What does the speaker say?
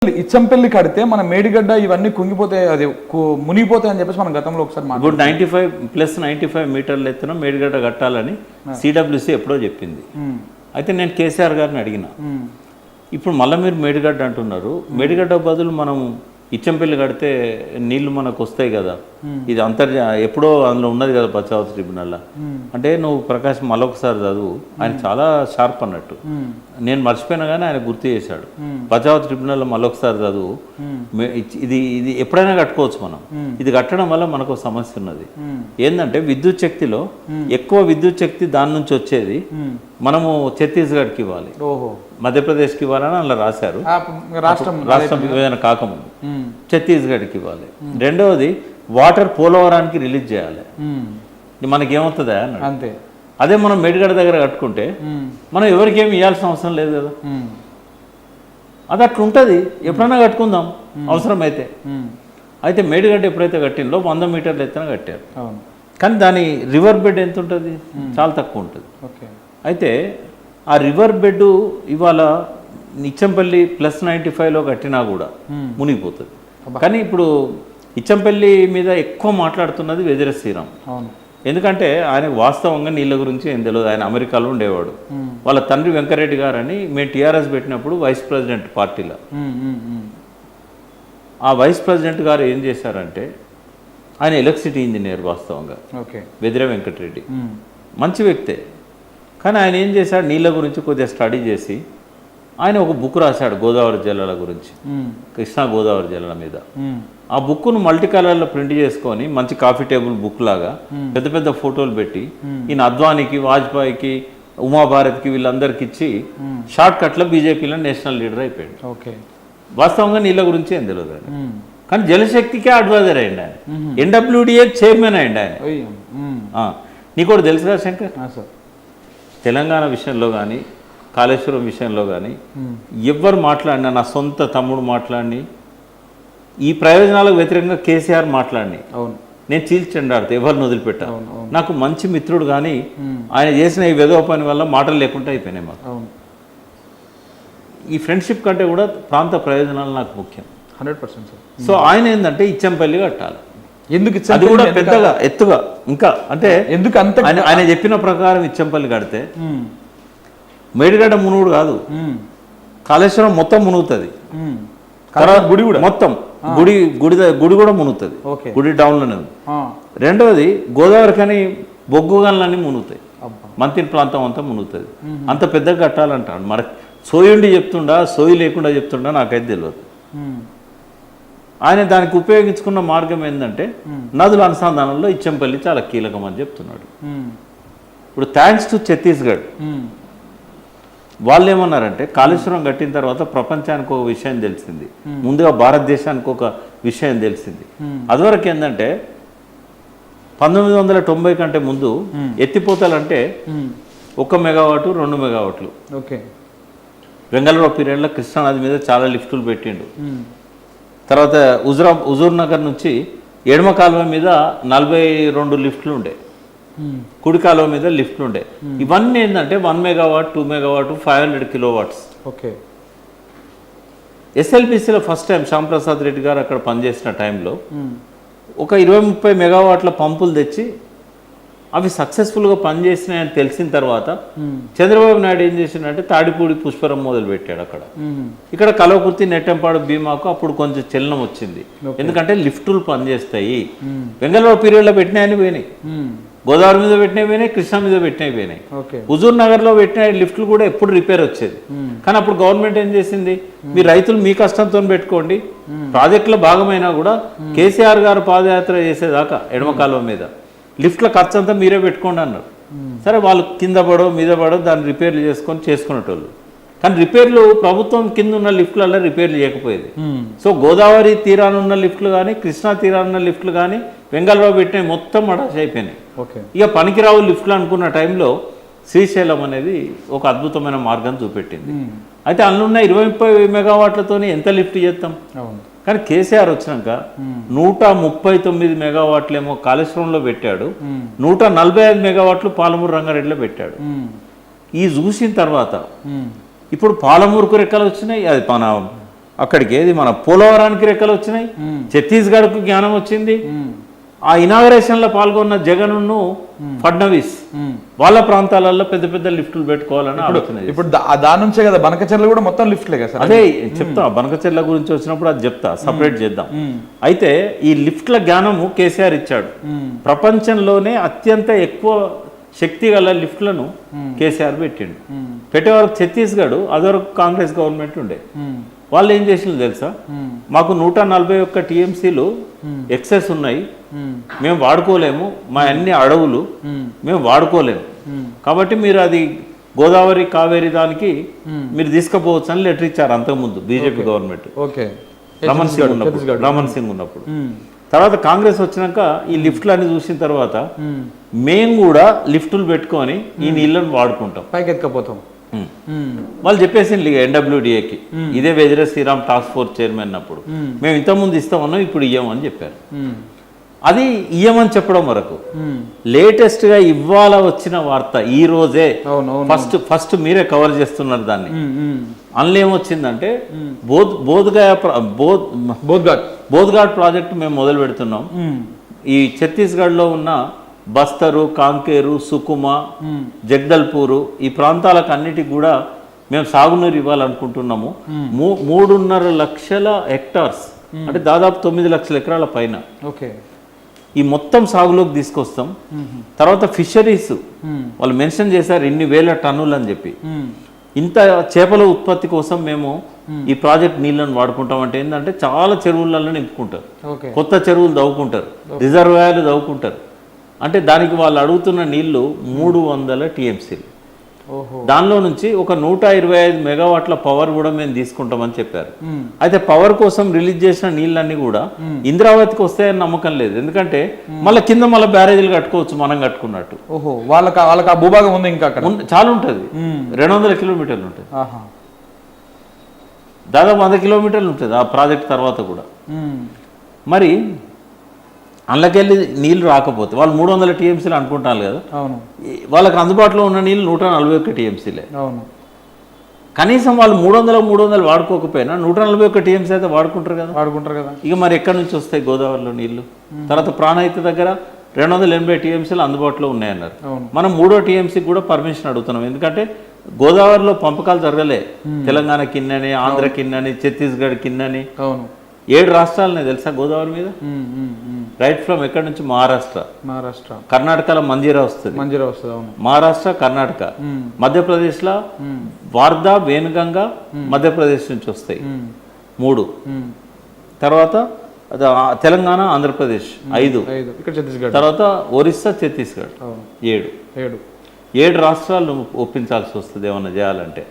ఇచ్చంపల్లి కడితే మన మేడిగడ్డ ఇవన్నీ కుంగిపోతాయి, అది మునిగిపోతాయి అని చెప్పేసి మనం గతంలో ఒకసారి ఇప్పుడు 95 మీటర్ల ఎత్తున మేడిగడ్డ కట్టాలని సిడబ్ల్యూసి ఎప్పుడో చెప్పింది. అయితే నేను కేసీఆర్ గారిని అడిగిన, ఇప్పుడు మళ్ళీ మీరు మేడిగడ్డ అంటున్నారు, మేడిగడ్డ బదులు మనం ఇచ్చంపల్లి కడితే నీళ్లు మనకు వస్తాయి కదా, ఇది ఎప్పుడో అందులో ఉన్నది కదా పచ్చావతి ట్రిబ్యునల్. అంటే నువ్వు ప్రకాష్ మళ్ళొకసారి చదువు, ఆయన చాలా షార్ప్ అన్నట్టు, నేను మర్చిపోయినా కానీ ఆయన గుర్తు చేశాడు. పచ్చావతి ట్రిబ్యునల్ మళ్ళొకసారి చదువు, ఇది ఎప్పుడైనా కట్టుకోవచ్చు మనం, ఇది కట్టడం వల్ల మనకు సమస్య ఉన్నది. ఏంటంటే విద్యుత్ శక్తిలో ఎక్కువ విద్యుత్ శక్తి దాని నుంచి వచ్చేది మనము ఛత్తీస్గఢ్కి ఇవ్వాలి, మధ్యప్రదేశ్కి ఇవ్వాలని అలా రాశారు. రాష్ట్రం విభజన కాకముందు ఛత్తీస్గఢ్కి ఇవ్వాలి. రెండవది వాటర్ పోలవరానికి రిలీజ్ చేయాలి. మనకేమవుతుందా అంతే. అదే మనం మేడిగడ్డ దగ్గర కట్టుకుంటే మనం ఎవరికి ఏమి ఇవ్వాల్సిన అవసరం లేదు కదా, అది అట్లా ఉంటుంది. ఎప్పుడైనా కట్టుకుందాం అవసరమైతే. అయితే మేడిగడ్డ ఎప్పుడైతే కట్టిందో 100 మీటర్ల ఎత్తున కట్టారు, కానీ దాని రివర్ బెడ్ ఎంత ఉంటుంది, చాలా తక్కువ ఉంటుంది. అయితే ఆ రివర్ బెడ్ ఇవాళ ఇచ్చంపల్లి +95లో కట్టినా కూడా మునిగిపోతుంది. కానీ ఇప్పుడు ఇచ్చంపల్లి మీద ఎక్కువ మాట్లాడుతున్నది వెదిర శ్రీరామ్. ఎందుకంటే ఆయనకు వాస్తవంగా నీళ్ళ గురించి ఏం తెలియదు, ఆయన అమెరికాలో ఉండేవాడు. వాళ్ళ తండ్రి వెంకరెడ్డి గారని మేము టీఆర్ఎస్ పెట్టినప్పుడు వైస్ ప్రెసిడెంట్ పార్టీలో, ఆ వైస్ ప్రెసిడెంట్ గారు ఏం చేశారంటే, ఆయన ఎలక్ట్రిసిటీ ఇంజనీర్ వాస్తవంగా, వెదిర వెంకటరెడ్డి మంచి వ్యక్తే. కానీ ఆయన ఏం చేశాడు, నీళ్ళ గురించి కొద్దిగా స్టడీ చేసి ఆయన ఒక బుక్ రాశాడు గోదావరి జిల్లాల గురించి, కృష్ణా గోదావరి జిల్లాల మీద. ఆ బుక్ను మల్టీ కలర్లో ప్రింట్ చేసుకొని మంచి కాఫీ టేబుల్ బుక్ లాగా పెద్ద పెద్ద ఫోటోలు పెట్టి ఈయన అద్వానీకి, వాజ్పేయికి, ఉమాభారత్కి వీళ్ళందరికి ఇచ్చి షార్ట్ కట్లో బీజేపీలో నేషనల్ లీడర్ అయిపోయాడు. వాస్తవంగా నీళ్ళ గురించి ఏం తెలియదు ఆయన, కానీ జలశక్తికే అడ్వైజర్ అయ్యండి ఆయన, NWDA చైర్మన్ అయ్యండి ఆయన. నీకు కూడా తెలుసు కదా శంకర్, తెలంగాణ విషయంలో కానీ కాళేశ్వరం విషయంలో కానీ ఎవ్వరు మాట్లాడినా, నా సొంత తమ్ముడు మాట్లాడి, ఈ ప్రయోజనాలకు వ్యతిరేకంగా కేసీఆర్ మాట్లాడి నేను చీల్చెండాడితే ఎవరిని వదిలిపెట్టా. నాకు మంచి మిత్రుడు, కానీ ఆయన చేసిన ఈ వెధవ పని వల్ల మాటలు లేకుండా అయిపోయినాయి మాకు. ఈ ఫ్రెండ్షిప్ కంటే కూడా ప్రాంత ప్రయోజనాలు నాకు ముఖ్యం 100%. సో ఆయన ఏంటంటే ఇచ్చంపల్లి కట్టాలి, ఎందుకు అది కూడా పెద్దగా ఎత్తుగా, ఇంకా అంటే ఎందుకు అంత ఆయన చెప్పిన ప్రకారం ఇచ్చంపల్లి కడితే మేడిగడ్డ మునుగుడు కాదు, కాళేశ్వరం మొత్తం మునుగుతుంది, గుడి కూడా మొత్తం గుడి కూడా మునుగుతుంది, గుడి డౌన్లోనే ఉంది. రెండవది గోదావరి కానీ బొగ్గు గనులన్నీ మునుగుతాయి, మంత్రి ప్రాంతం అంతా మునుగుతుంది. అంత పెద్దగా కట్టాలంటాడు. మరి సోయుండి చెప్తుండా సోయి లేకుండా చెప్తుండా నాకైతే తెలియదు. ఆయన దానికి ఉపయోగించుకున్న మార్గం ఏంటంటే నదుల అనుసంధానంలో ఇచ్చంపల్లి చాలా కీలకం అని చెప్తున్నాడు. ఇప్పుడు థ్యాంక్స్ టు ఛత్తీస్గఢ్ వాళ్ళు ఏమన్నారంటే, కాళేశ్వరం కట్టిన తర్వాత ప్రపంచానికి ఒక విషయం తెలిసింది, ముందుగా భారతదేశానికి ఒక విషయం తెలిసింది. అదివరకు ఏంటంటే 1990 కంటే ముందు ఎత్తిపోతలంటే 1 మెగావాటు 2 మెగావాట్లు. వెంగళరావు పీరియడ్లో కృష్ణానది మీద చాలా లిఫ్టులు పెట్టిండు. తర్వాత హుజూర్ నగర్ నుంచి ఎడమ కాలువ మీద 42 లిఫ్ట్లు ఉండే, కుడి కాలువ మీద లిఫ్ట్లు ఉండే. ఇవన్నీ ఏంటంటే 1 మెగావాట్ 2 మెగావాట్ 500 కిలోవాట్స్. SLBCలో ఫస్ట్ టైం శ్యాంప్రసాద్ రెడ్డి గారు అక్కడ పనిచేసిన టైంలో ఒక 20-30 మెగావాట్ల పంపులు తెచ్చి అవి సక్సెస్ఫుల్గా పనిచేసినాయని తెలిసిన తర్వాత చంద్రబాబు నాయుడు ఏం చేసిందంటే తాడిపూడి పుష్పరం మొదలు పెట్టాడు అక్కడ. ఇక్కడ కలవకుర్తి, నెట్టంపాడు, భీమాకు అప్పుడు కొంచెం చలనం వచ్చింది, ఎందుకంటే లిఫ్టులు పనిచేస్తాయి. వెంగళరావు పీరియడ్లో పెట్టినాయని పోయినాయి, గోదావరి మీద పెట్టినవి పోయినాయి, కృష్ణా మీద పెట్టినవి పోయినాయి. హుజూర్ నగర్లో పెట్టిన లిఫ్ట్లు కూడా ఎప్పుడు రిపేర్ వచ్చేది. కానీ అప్పుడు గవర్నమెంట్ ఏం చేసింది, మీ రైతులు మీ కష్టంతో పెట్టుకోండి, ప్రాజెక్టుల భాగమైనా కూడా కేసీఆర్ గారు పాదయాత్ర చేసేదాకా ఎడమ కాలువ మీద లిఫ్ట్ల ఖర్చు అంతా మీరే పెట్టుకోండి అన్నారు. సరే, వాళ్ళు కింద పడో మీద పడో దాన్ని రిపేర్లు చేసుకునేటోళ్ళు. కానీ రిపేర్లు ప్రభుత్వం కింద ఉన్న లిఫ్ట్లలో రిపేర్లు చేయకపోయేది. సో గోదావరి తీరానున్న లిఫ్ట్లు కానీ, కృష్ణా తీరానున్న లిఫ్ట్లు కానీ వెంగళరావు పెట్టినవి మొత్తం అడాష్ అయిపోయినాయి. ఇక పనికిరావు లిఫ్ట్లు అనుకున్న టైంలో శ్రీశైలం అనేది ఒక అద్భుతమైన మార్గం చూపెట్టింది. అయితే అందులో 20-30 మెగావాట్లతో ఎంత లిఫ్ట్ చేస్తాం. కానీ కేసీఆర్ వచ్చినాక 139 మెగావాట్లేమో కాళేశ్వరంలో పెట్టాడు, 145 మెగావాట్లు పాలమూరు రంగారెడ్డిలో పెట్టాడు. ఈ చూసిన తర్వాత ఇప్పుడు పాలమూరుకు రెక్కలు వచ్చినాయి, అది మన అక్కడికి ఏది మన పోలవరానికి రెక్కలు వచ్చినాయి, ఛత్తీస్గఢ్కు జ్ఞానం వచ్చింది. ఆ ఇనాగరేషన్లో పాల్గొన్న జగన్ను ఫడ్నవీస్ వాళ్ళ ప్రాంతాలలో పెద్ద పెద్ద లిఫ్టులు పెట్టుకోవాలని ఆలోచన. ఇప్పుడు దాని నుంచే కదా బనకచెర్ల కూడా మొత్తం లిఫ్ట్లే కదా సార్. అదే చెప్తా, బనకచెర్ల గురించి వచ్చినప్పుడు అది చెప్తా, సపరేట్ చేద్దాం. అయితే ఈ లిఫ్ట్ల జ్ఞానము కేసీఆర్ ఇచ్చాడు. ప్రపంచంలోనే అత్యంత ఎక్కువ శక్తి గల లిఫ్ట్లను కేసీఆర్ పెట్టిండు. పెట్టేవారు ఛత్తీస్గఢ్ అదొరకు కాంగ్రెస్ గవర్నమెంట్ ఉండే. వాళ్ళు ఏం చేసిండ్రు తెలుసా, మాకు 141 టీఎంసీలు ఎక్సెస్ ఉన్నాయి, మేము వాడుకోలేము, మా అన్ని అడవులు మేము వాడుకోలేము, కాబట్టి మీరు అది గోదావరి కావేరి దానికి మీరు తీసుకుపోవచ్చు అని లెటర్ ఇచ్చారు అంతకుముందు బీజేపీ గవర్నమెంట్, రమణ్ సింగ్ ఉన్నప్పుడు. తర్వాత కాంగ్రెస్ వచ్చినాక ఈ లిఫ్ట్లు అన్ని చూసిన తర్వాత మేము కూడా లిఫ్టులు పెట్టుకొని ఈ నీళ్ళని వాడుకుంటాం, పైకి ఎత్తుకపోతాం. వాళ్ళు చెప్పేసింది ఎన్డబ్ల్యూడిఏకి, ఇదే Vedire Sriram task force chairman అప్పుడు, మేము ఇంతకుముందు ఇస్తామన్నాం ఇప్పుడు ఇయ్యమని చెప్పారు. అది ఇయ్యమని చెప్పడం వరకు లేటెస్ట్ గా ఇవాళ వచ్చిన వార్త ఈ రోజే ఫస్ట్ మీరే కవర్ చేస్తున్నారు దాన్ని. అందులో ఏమొచ్చిందంటే బోధ్ఘాట్ ప్రాజెక్ట్ మేము మొదలు పెడుతున్నాం. ఈ ఛత్తీస్గఢ్లో ఉన్న బస్తరు, కాంకేరు, సుకుమా, జగదల్పూరు ఈ ప్రాంతాలకు అన్నిటికి కూడా మేము సాగునీరు ఇవ్వాలనుకుంటున్నాము. 3.5 లక్షల హెక్టార్స్ అంటే దాదాపు 9 లక్షల ఎకరాల పైన ఈ మొత్తం సాగులోకి తీసుకొస్తాం. తర్వాత ఫిషరీస్ వాళ్ళు మెన్షన్ చేశారు ఇన్ని వేల టన్నులు అని చెప్పి. ఇంత చేపల ఉత్పత్తి కోసం మేము ఈ ప్రాజెక్ట్ నీళ్ళని వాడుకుంటాం. అంటే ఏంటంటే చాలా చెరువులలో నింపుకుంటారు, కొత్త చెరువులు తవ్వుకుంటారు, రిజర్వాయర్లు తవ్వుకుంటారు. అంటే దానికి వాళ్ళు అడుగుతున్న నీళ్లు 300 టీఎంసీలు. దానిలో నుంచి ఒక 125 మెగావాట్ల పవర్ కూడా మేము తీసుకుంటామని చెప్పారు. అయితే పవర్ కోసం రిలీజ్ చేసిన నీళ్ళన్నీ కూడా ఇంద్రావతికి వస్తాయని నమ్మకం లేదు. ఎందుకంటే మళ్ళీ కింద మళ్ళీ బ్యారేజీలు కట్టుకోవచ్చు మనం కట్టుకున్నట్టు. వాళ్ళకి ఆ భూభాగం ఉంది, ఇంకా చాలా ఉంటుంది, 200 కిలోమీటర్లు ఉంటుంది, దాదాపు 100 కిలోమీటర్లు ఉంటుంది ఆ ప్రాజెక్ట్ తర్వాత కూడా. మరి అందులోకెళ్ళి నీళ్ళు రాకపోతే వాళ్ళు 300 టీఎంసీలు అనుకుంటారు కదా, వాళ్ళకి అందుబాటులో ఉన్న నీళ్ళు 141 టీఎంసీలే. కనీసం వాళ్ళు 300 వాడుకోకపోయినా 141 టీఎంసీ అయితే వాడుకుంటారు కదా. ఇక మరి ఎక్కడి నుంచి వస్తాయి గోదావరిలో నీళ్లు? తర్వాత ప్రాణహిత దగ్గర 280 టీఎంసీలు అందుబాటులో ఉన్నాయన్నారు. మనం 3వ టీఎంసీకి కూడా పర్మిషన్ అడుగుతున్నాం. ఎందుకంటే గోదావరిలో పంపకాలు జరగలే. తెలంగాణ కిన్నని, ఆంధ్ర కిన్నని, ఛత్తీస్గఢ్ కిన్నని 7 రాష్ట్రాలనే తెలుసా గోదావరి మీద. రైట్ ఫ్రమ్ ఎక్కడి నుంచి మహారాష్ట్ర, కర్ణాటకలో మంజీరా వస్తుంది, మహారాష్ట్ర, కర్ణాటక, మధ్యప్రదేశ్లో వార్దా, వేణుగంగా మధ్యప్రదేశ్ నుంచి వస్తాయి 3. తర్వాత తెలంగాణ, ఆంధ్రప్రదేశ్ 5, తర్వాత ఒరిస్సా, ఛత్తీస్గఢ్ 7 రాష్ట్రాలు ఒప్పించాల్సి వస్తుంది ఏమన్నా చేయాలంటే.